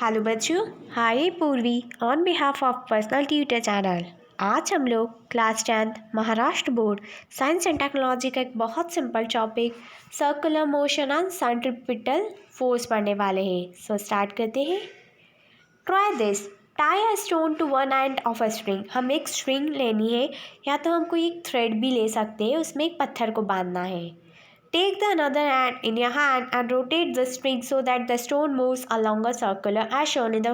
Hello बच्चों, hi Purvi on behalf of personal tutor channel. आज हम लोग class 10th Maharashtra board science and technology का एक बहुत simple topic circular motion and centripetal force पढ़ने वाले हैं। सो स्टार्ट करते हैं। Try this, tie a stone to one end of a string. हम एक स्ट्रिंग लेनी है या तो हम कोई एक थ्रेड भी ले सकते हैं, उसमें एक पत्थर को बांधना है। Take the another hand in your hand and rotate the string so that the stone moves along a circular as shown in the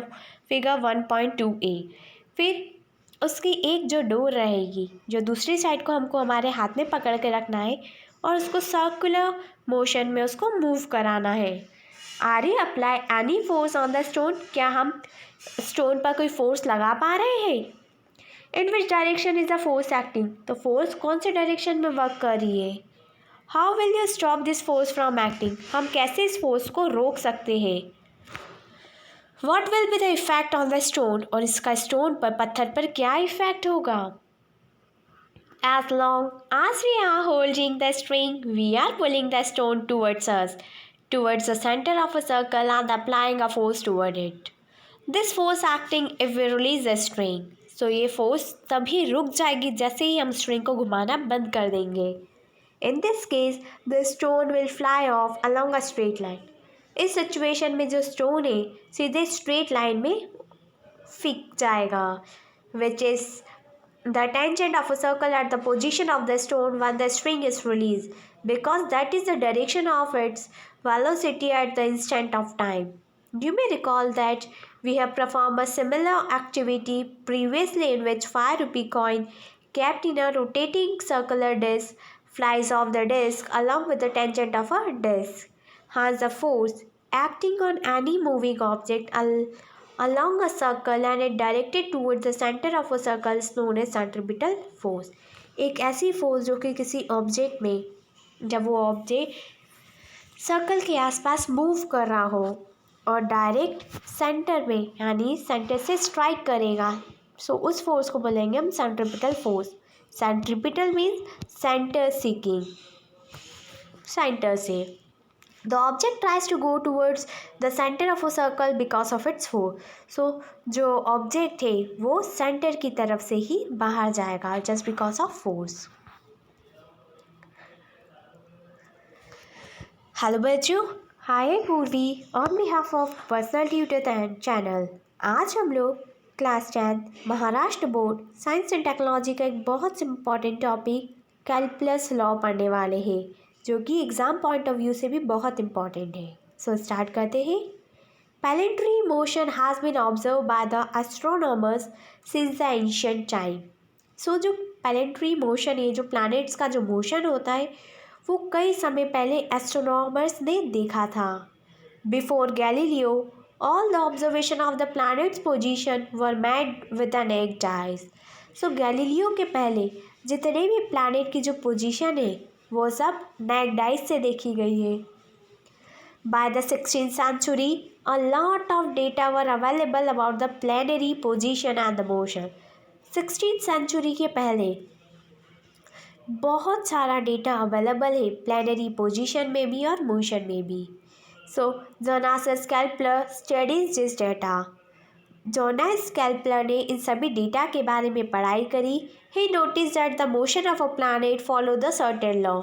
figure 1.2a। फिर उसकी एक जो डोर रहेगी, जो दूसरी साइड को हमको हमारे हाथ में पकड़ के रखना है और उसको सर्कुलर मोशन में उसको मूव कराना है। Are you apply any force on the stone? क्या हम स्टोन पर कोई फोर्स लगा पा रहे हैं? In which direction is the force acting? तो फोर्स कौन से डायरेक्शन में वर्क कर रही है? How will you stop this force from acting? हम कैसे इस फोर्स को रोक सकते हैं? What will be the effect on the stone? और इसका स्टोन पर, पत्थर पर क्या इफेक्ट होगा? As long as we are holding the string we are pulling the stone towards us, towards the centre of a circle and applying a force toward it. This force acting if we release the string. So ये force तभी रुक जाएगी जैसे ही हम string को घुमाना बंद कर देंगे। In this case, the stone will fly off along a straight line. इस सिचुएशन में जो स्टोन है सीधे स्ट्रेट लाइन में फिक जाएगा, which is the tangent of a circle at the position of the stone when the string is released, because that is the direction of its velocity at the instant of time. You may recall that we have performed a similar activity previously in which 5 rupee coin kept in a rotating circular disc flies off the disc along with the tangent of a disc. Hence, the force acting on any moving object along a circle and it directed towards the center of a circle is known as centripetal force. एक ऐसी force जो कि किसी object में, जब वो object circle के आसपास मूव कर रहा हो और डायरेक्ट सेंटर में यानी सेंटर से स्ट्राइक करेगा, सो उस फोर्स को बोलेंगे हम centripetal force. Centripetal means centre seeking, centre से। The object tries to go towards the centre of a circle because of its force. So जो ऑब्जेक्ट है वो सेंटर की तरफ से ही बाहर जाएगा just because of force. Hello बच्चों, hi Purvi on behalf of personal tutor channel. आज हम लोग class 10th Maharashtra board science and technology का एक बहुत इम्पॉर्टेंट टॉपिक कैलकुलस लॉ पढ़ने वाले हैं, जो कि एग्ज़ाम पॉइंट ऑफ व्यू से भी बहुत इम्पॉर्टेंट है। सो स्टार्ट करते हैं। Planetary motion has been observe by the astronomers since the ancient time. So जो प्लैनेटरी मोशन है, जो प्लैनेट्स का जो मोशन होता है, वो कई समय पहले एस्ट्रोनॉमर्स ने देखा था। Before Galileo all the observation of the planet's position were made with the naked eyes. So Galileo के पहले जितने भी प्लैनेट की जो पोजीशन है वो सब नेक्ड आइज से देखी गई है। By the 16th century, a lot of data were available about the planetary position and the motion. 16th century के पहले बहुत सारा डेटा अवेलेबल है प्लैनेटरी पोजीशन में भी और मोशन में भी। So, Jonas Kepler studies this data. Johannes Kepler ने इन सभी डेटा के बारे में पढ़ाई करी। He noticed that the motion of a planet follow the certain law.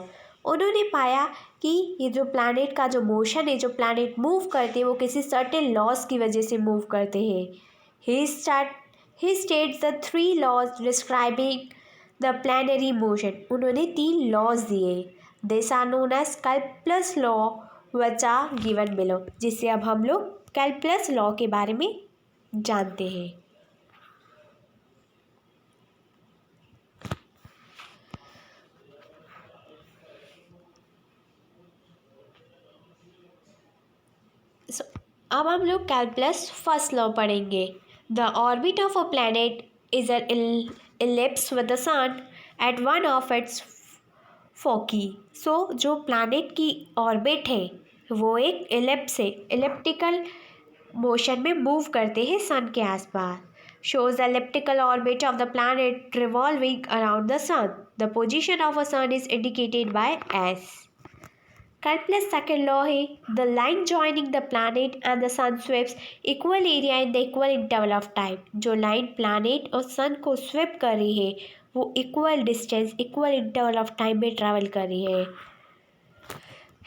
उन्होंने पाया कि ये जो प्लैनेट का जो मोशन है, जो प्लैनेट मूव करते हैं, वो किसी सर्टेन लॉज की वजह से मूव करते हैं। He states the 3 laws describing the planetary motion. उन्होंने 3 लॉज दिए। These are known as Kepler's law which are given below, जिससे अब हम लोग कैलकुलस लॉ के बारे में जानते हैं। अब हम लोग कैलकुलस फर्स्ट लॉ पढ़ेंगे। The orbit of a planet is an ellipse with the sun at one of its foci. So जो प्लैनेट की ऑर्बिट है वो एक इलिप्स है, इलिप्टिकल मोशन में मूव करते हैं सन के आसपास। Shows the elliptical orbit of the planet revolving around the sun. The position of a sun is indicated by S. Kepler's second law है the line joining the planet and the sun sweeps equal area in the equal interval of time. जो line planet और sun को sweep कर रही है वो equal distance equal interval of time में travel कर रही है।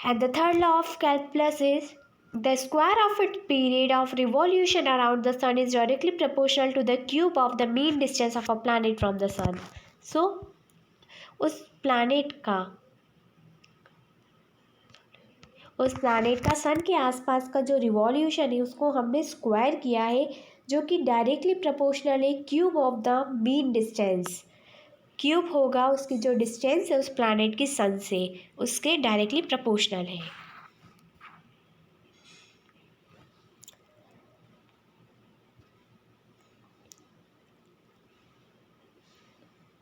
And the third law of calculus is the square of its period of revolution around the sun is directly proportional to the cube of the mean distance of a planet from the sun. So, उस planet का सन के आसपास का जो revolution है उसको हमने square किया है, जो कि डायरेक्टली प्रोपोर्शनल है cube of the mean distance. Cube होगा उसकी जो डिस्टेंस है उस प्लैनेट की सन से, उसके डायरेक्टली प्रोपोर्शनल है।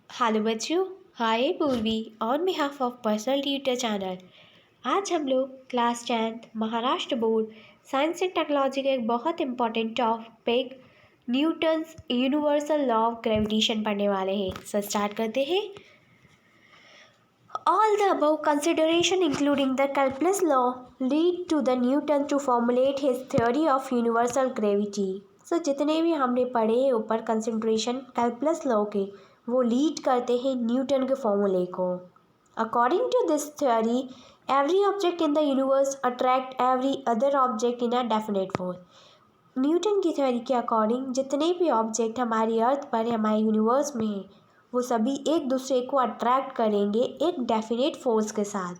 हेलो बच्चों, hi Purvi on behalf of personal tutor channel. आज हम लोग class 10 Maharashtra board science and technology का एक बहुत important topic Newton's universal law of gravitation पढ़ने वाले हैं। सो स्टार्ट करते हैं। All the above consideration including the calculus law lead to the Newton to formulate his theory of universal gravity. So जितने भी हमने पढ़े हैं ऊपर कंसिडरेशन कैलकुलस लॉ के, वो लीड करते हैं न्यूटन के फॉर्मूले को। According to this theory every object in the universe attract every other object in a definite force. Newton की थ्योरी के अकॉर्डिंग जितने भी ऑब्जेक्ट हमारी अर्थ पर हमारे यूनिवर्स में हैं वो सभी एक दूसरे को अट्रैक्ट करेंगे एक डेफिनेट फोर्स के साथ।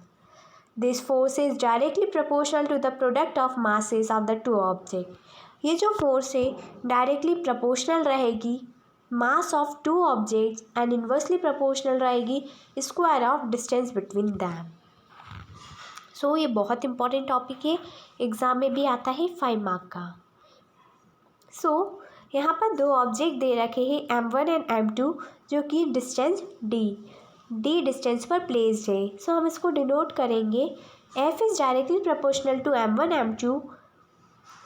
This force is directly proportional to the product of masses of the two object. ये जो फोर्स है डायरेक्टली प्रोपोर्शनल रहेगी mass of two objects and inversely proportional रहेगी square of distance between them. So ये बहुत important topic है, exam में भी आता है 5 मार्क का। सो यहाँ पर दो ऑब्जेक्ट दे रखे हैं M1 एंड M2, जो कि डिस्टेंस D डिस्टेंस पर प्लेस्ड है। सो हम इसको डिनोट करेंगे F is directly proportional to M1 M2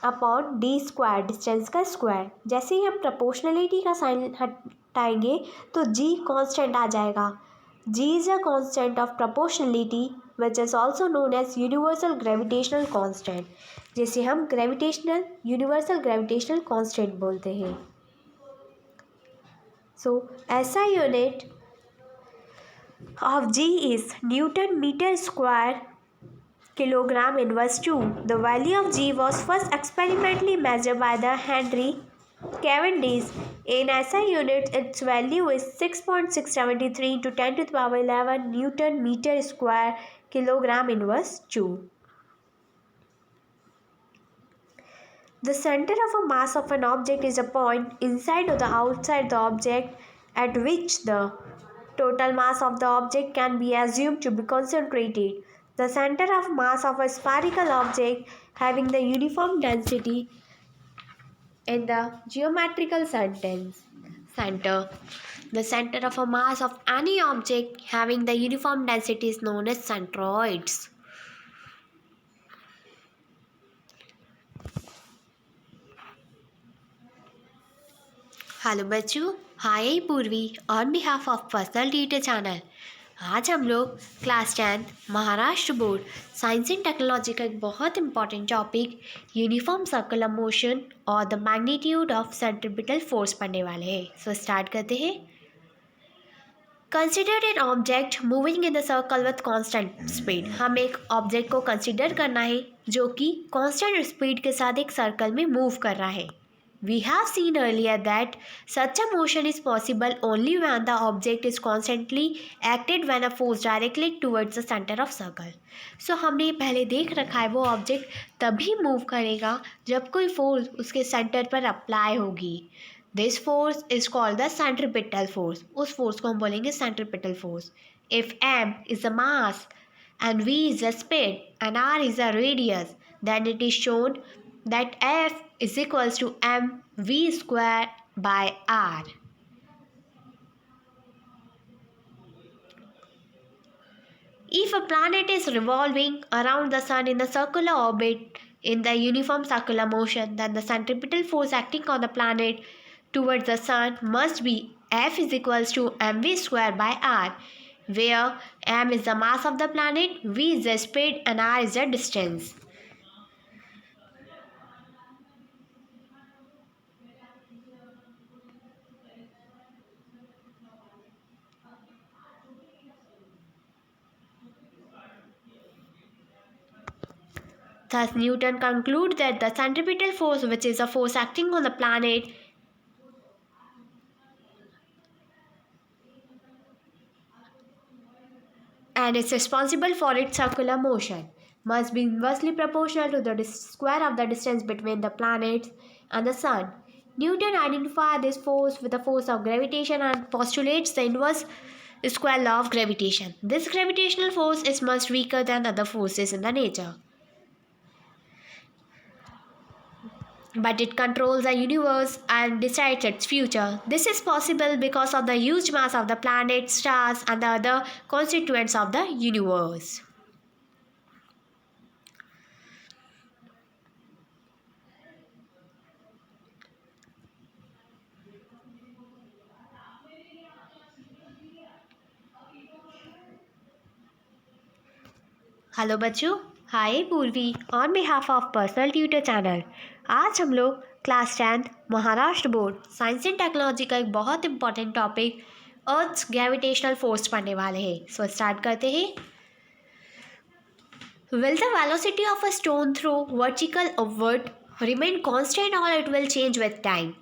upon D square, distance का स्क्वायर। जैसे ही हम प्रोपोर्शनलिटी का साइन हटाएंगे तो G कांस्टेंट आ जाएगा। G is a constant of proportionality which is also known as universal gravitational constant, जिसे हम ग्रेविटेशनल यूनिवर्सल ग्रेविटेशनल कांस्टेंट बोलते हैं। सो ऐसा unit of G is Newton metre square kilogram inverse 2. The value of G was first experimentally measured by the Henry Cavendish. In SI units, its value is 6.673 into 10 to the power 11 Newton meter square kilogram inverse 2. The center of a mass of an object is a point inside or the outside the object at which the total mass of the object can be assumed to be concentrated. The center of mass of a spherical object having the uniform density in the geometrical center. The center of a mass of any object having the uniform density is known as centroids. Hello बच्चों, hi Purvi on behalf of personal tutor channel. आज हम लोग class 10 Maharashtra board science and technology का एक बहुत important topic uniform circular motion और the magnitude of centripetal force पढ़ने वाले हैं। सो स्टार्ट करते हैं। Consider an object moving in the circle with constant speed. हम एक ऑब्जेक्ट को कंसिडर करना है जो कि कांस्टेंट स्पीड के साथ एक सर्कल में मूव कर रहा है। We have seen earlier that such a motion is possible only when the object is constantly acted when a force directly towards the center of circle. So हमने पहले देख रखा है वो ऑब्जेक्ट तभी मूव करेगा जब कोई फोर्स उसके सेंटर पर अप्लाई होगी। This force is called the centripetal force. उस फोर्स को हम बोलेंगे centripetal force. If m is the mass and v is the speed and r is the radius, then it is shown that F is equals to mv square by r. If a planet is revolving around the sun in the circular orbit in the uniform circular motion, then the centripetal force acting on the planet towards the sun must be F is equals to mv square by r, where m is the mass of the planet, v is the speed, and r is the distance. Thus, Newton concludes that the centripetal force, which is a force acting on the planet, and is responsible for its circular motion, must be inversely proportional to the square of the distance between the planets and the Sun. Newton identified this force with the force of gravitation and postulates the inverse square law of gravitation. This gravitational force is much weaker than other forces in the nature, but it controls the universe and decides its future. This is possible because of the huge mass of the planets, stars, and the other constituents of the universe. Hello बच्चों, hi Purvi on behalf of personal tutor channel. आज हम लोग class 10 Maharashtra board science and technology का एक बहुत important topic earth gravitational force पढ़ने वाले हैं। सो स्टार्ट करते हैं। Will the velocity of a stone throw vertical upward remain constant और it will change with time?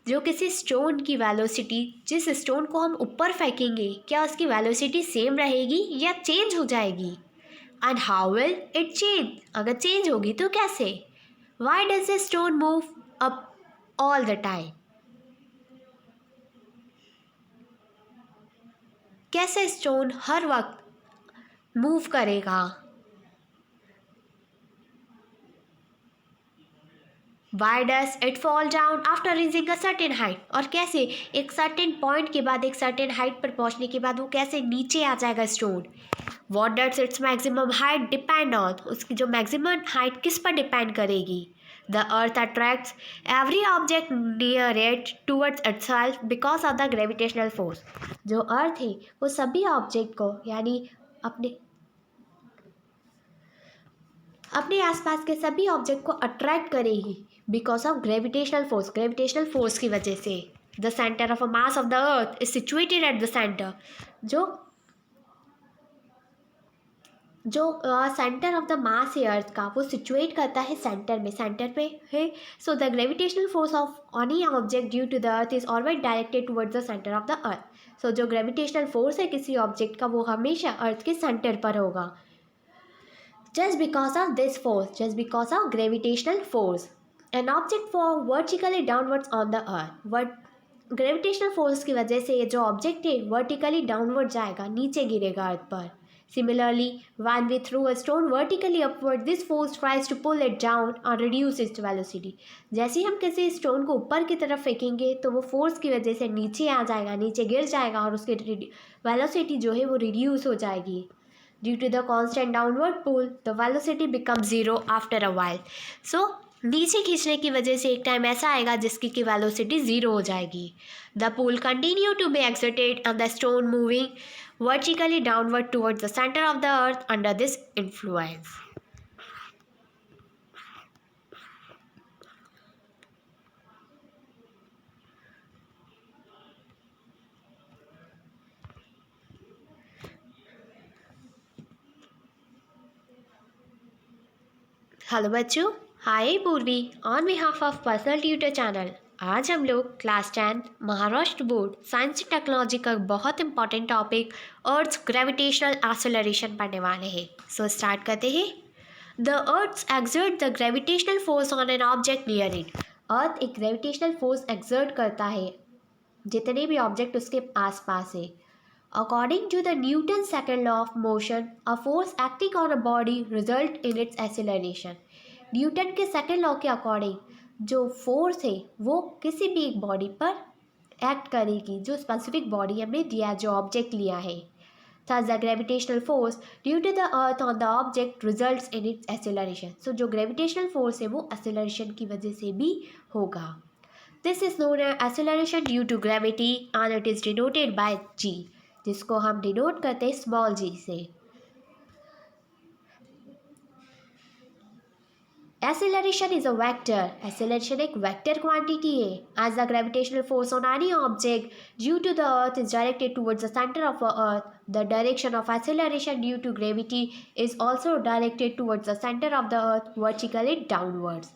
जो किसी स्टोन की वेलोसिटी, जिस स्टोन को हम ऊपर फेंकेंगे, क्या उसकी वेलोसिटी सेम रहेगी या चेंज हो जाएगी? And how will it change? अगर चेंज होगी तो कैसे? Why does a stone move up all the time? कैसे स्टोन हर वक्त मूव करेगा? Why does it fall down after reaching a certain height? और कैसे एक सर्टेन पॉइंट के बाद, एक सर्टेन हाइट पर पहुंचने के बाद वो कैसे नीचे आ जाएगा stone? What does its maximum height depend on? उसकी जो मैक्सिमम हाइट किस पर डिपेंड करेगी? The earth attracts every object near it towards itself because of the gravitational force. जो अर्थ है वो सभी ऑब्जेक्ट को, यानी अपने आसपास के सभी ऑब्जेक्ट को अट्रैक्ट करेगी because of gravitational force. Gravitational force की वजह से the centre of a mass of the earth is situated at the centre. जो सेंटर ऑफ द मास है अर्थ का, वो सिचुएट करता है सेंटर पे है। So the gravitational force of any object due to the earth is always directed towards the centre of the earth. So जो gravitational force है किसी ऑब्जेक्ट का, वो हमेशा अर्थ के सेंटर पर होगा। Just because of this force, just because of gravitational force, an object fall vertically downwards on the earth. Gravitational force की वजह से ये जो ऑब्जेक्ट है वर्टिकली डाउनवर्ड जाएगा, नीचे गिरेगा अर्थ पर। Similarly when we throw a stone vertically upward, this force tries to pull it down और रिड्यूस इट्स वेलोसिटी। जैसे ही हम किसी स्टोन को ऊपर की तरफ फेंकेंगे तो वो फोर्स की वजह से नीचे आ जाएगा, नीचे गिर जाएगा और उसकी वेलोसिटी जो है वो रिड्यूस हो जाएगी। Due to the constant downward pull, the velocity becomes zero after a while. So, नीचे खींचने की वजह से एक टाइम ऐसा आएगा जिसकी की वेलोसिटी ज़ीरो हो जाएगी। The pull continue to be exerted and the stone moving vertically downward towards the center of the earth under this influence. Hello बच्चों, hi Purvi on behalf of personal tutor channel. आज हम लोग class 10 Maharashtra board science and technology का बहुत important topic earth gravitational acceleration पढ़ने वाले हैं। So start करते हैं। The earth exert the gravitational force on an object near it. Earth एक ग्रेविटेशनल फोर्स एक्सर्ट करता है जितने भी ऑब्जेक्ट उसके आसपास है। According to the Newton's second law of motion, a force acting on a body result in its acceleration. Newton के second law के अकॉर्डिंग जो फोर्स है वो किसी भी एक बॉडी पर एक्ट करेगी, जो स्पेसिफिक बॉडी हमने दिया, जो ऑब्जेक्ट लिया है। Thus the gravitational force due to the earth on the object results in its acceleration. So जो gravitational force है वो acceleration की वजह से भी होगा। This is known as acceleration due to gravity and it is denoted by g. जिसको हम डिनोट करते हैं स्मॉल जी से। Acceleration is a vector. Acceleration एक vector quantity है. As the gravitational force on any object due to the earth is directed towards the center of the earth, the direction of acceleration due to gravity is also directed towards the center of the earth vertically downwards.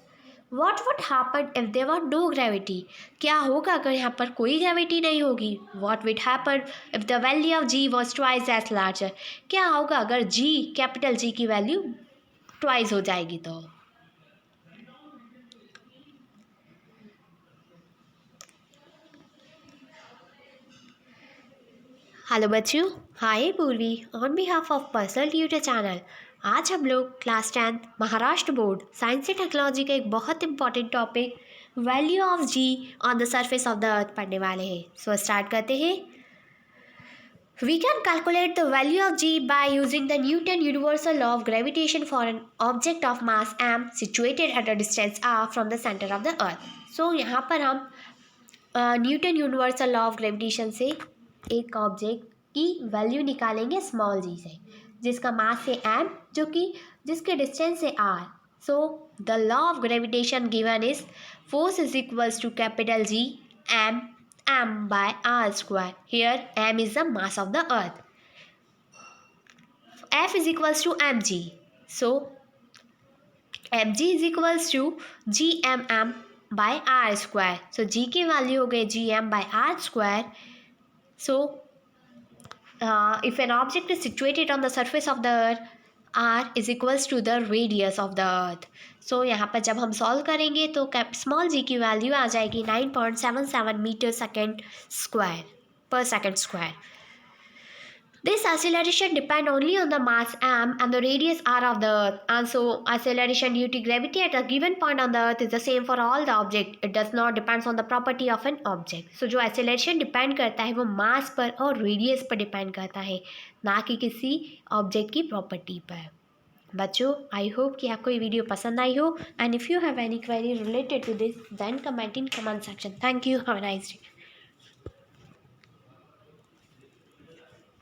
What would happen if there were no gravity? क्या होगा अगर यहाँ पर कोई gravity नहीं होगी? What would happen if the value of g was twice as larger? क्या होगा अगर g कैपिटल G की वैल्यू ट्वाइस हो जाएगी तो? हेलो बच्चों, hi Purvi on behalf of personal tutor channel. आज हम लोग class 10 Maharashtra board science and technology का एक बहुत important topic value of G on the surface of the earth पढ़ने वाले हैं। सो स्टार्ट करते हैं। We can calculate the value of g by using the Newton universal law of gravitation for an object of mass m situated at a distance r from the center of the earth. So यहाँ पर हम Newton universal law of gravitation से एक object की value निकालेंगे small जी से, जिसका मास है एम, जो कि जिसके डिस्टेंस है R. So the law of gravitation given is force is equals to capital G M M by R square. Here M is the mass of the earth, F is equals to M G. So M G is equals to G M M by R square. So G की value हो गई G M by R square. So, if an object is situated on the surface of the earth, r is equals to the radius of the earth. So, यहाँ पर जब हम solve करेंगे तो small जी की वैल्यू आ जाएगी 9.77 मीटर सेकेंड स्क्वायर पर second square. This acceleration depends only on the mass m and the radius r of the earth, and so acceleration due to gravity at a given point on the earth is the same for all the object. It does not depends on the property of an object. So जो acceleration depend करता है वो mass पर और radius पर depend करता है, ना कि किसी object की property पर। बच्चों, आई होप कि आपको ये वीडियो पसंद आई हो, and if you have any query related to this, then comment in comment section. Thank you. Have a nice day.